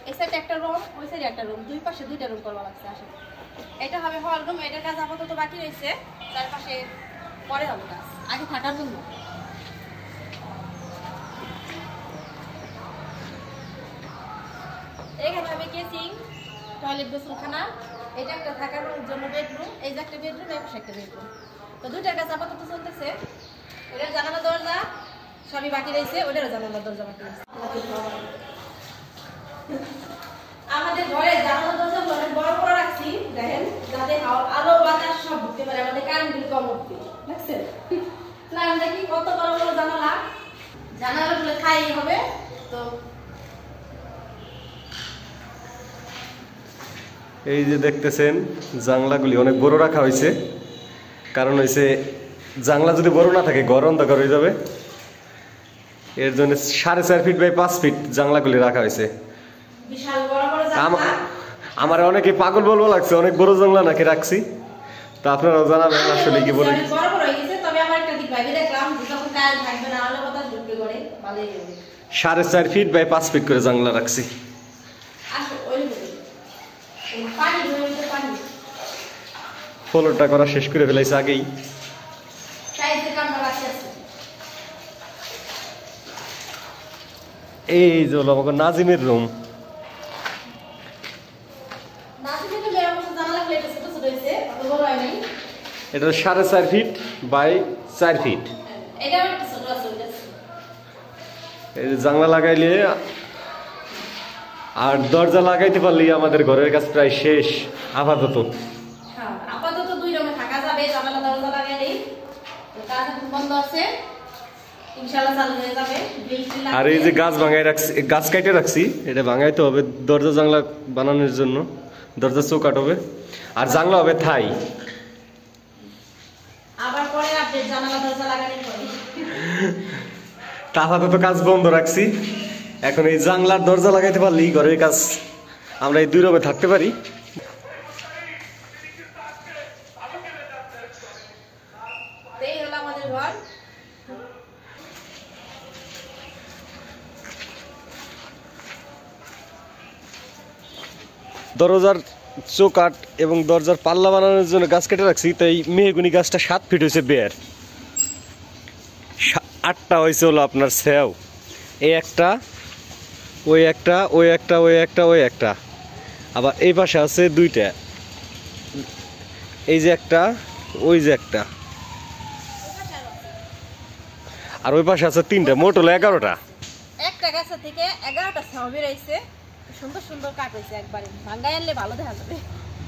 এই সাইডে একটা রুম, ওই সাইডে একটা রুম, দুই পাশে দুইটা রুম করবা লাগছে আসলে। এটা হবে হল রুম, এটার কাজ আপাতত বাকি রয়েছে, চারপাশে পরে হবে কাজ, আগে থাকার জন্য। এখানে হবে কেসিং, টয়লেট, গোসলখানা, এটা একটা থাকার জন্য বেডরুম, এই যে একটা বেডরুম, এই পাশে একটা বেডরুম। তো দুইটার কাজ আপাতত চলতেছে। ওটার জানালা দরজা সবই বাকি রয়েছে, ওটারও জানালা দরজা বাকি রয়েছে। আমাদের ঘরে জানালা দরজা অনেক বড় বড় রাখছি, দেখেন, যাতে আলো বাতাস সব ঢুকতে পারে, আমাদের কারেন্ট বিল কম উঠবে, দেখছেন না? আমরা কি কত বড় বড় জানালা, জানালাগুলো খাই হবে। তো এই যে দেখতেছেন জানলাগুলি অনেক বড় রাখা হয়েছে, কারণ হয়েছে জানলা যদি বড় না থাকে ঘর অন্ধকার হয়ে যাবে, এর জন্য 4.5 ফিট বাই 5 ফিট জানলাগুলি রাখা হয়েছে। বিশাল বড় বড় জানলা। আমার অনেকে পাগল বলবো লাগছে, অনেক বড় জানলা নাকি রাখছি, তো আপনারাও জানাবেন আসলে কি বলে। বড় বড় হয়ে গেছে, তবে আমার একটা দিক ভাই দেখলাম যখন কাজ থাকবে না, আলো বাতাস ঢুকবে করে ভালোই হবে। 4.5 ফিট বাই 5 ফিট করে জানলা রাখছি। আসো ওই পানি ধরে পানি ফ্লোরটা করা শেষ করে ফেলাইছে আগেই। সাইজের কামটা বাকি আছে। এই যে হলো আমাদের নাজিমের রুম। এটা 4.5 ফিট বাই 4 ফিট। এই যে জানলা লাগাইলে আর দরজা লাগাইতে পারলে আমাদের ঘরের কাজ প্রায় শেষ আপাতত। আপাতত দুই রুমে থাকা যাবে, জানালা দরজা লাগাইলেই কাজ বন্ধ আছে, ইনশাআল্লাহ চালু হয়ে যাবে। আর এই যে গাছ ভাঙাই রাখছি, গাছ কাটে রাখছি, এটা ভাঙাইতে হবে দরজা জানলা বানানোর জন্য, দরজা চৌকাট হবে আর জানলা হবে থাই। আবার পরে আপডেট জানালা দরজা লাগানোর পরে। আপাতত কাজ বন্ধ রাখছি, এখন এই জানলার দরজা লাগাইতে পারলেই ঘরের কাজ আমরা এই দুই রুমে থাকতে পারি। এই হলো আমাদের ঘর। দরজার চৌকাট এবং দরজার পাল্লা বানানোর জন্য গাছ কেটে রাখছি, তাই মেহগুনি গাছটা 7 ফিট হয়েছে বের, 8টা হয়েছে হলো আপনার সেও, এই একটা, ওই একটা, ওই একটা, ওই একটা, ওই একটা, আবার এই পাশে আছে 2টা, এই যে একটা, ওই যে একটা, আর ওই পাশে আছে 3টা, মোট হলো 11টা। একটা গাছ থেকে 11টা ছাউ বের হইছে, সুন্দর সুন্দর কাট হইছে, একবারে ভাঙাই আনলে ভালো দেখা যাবে।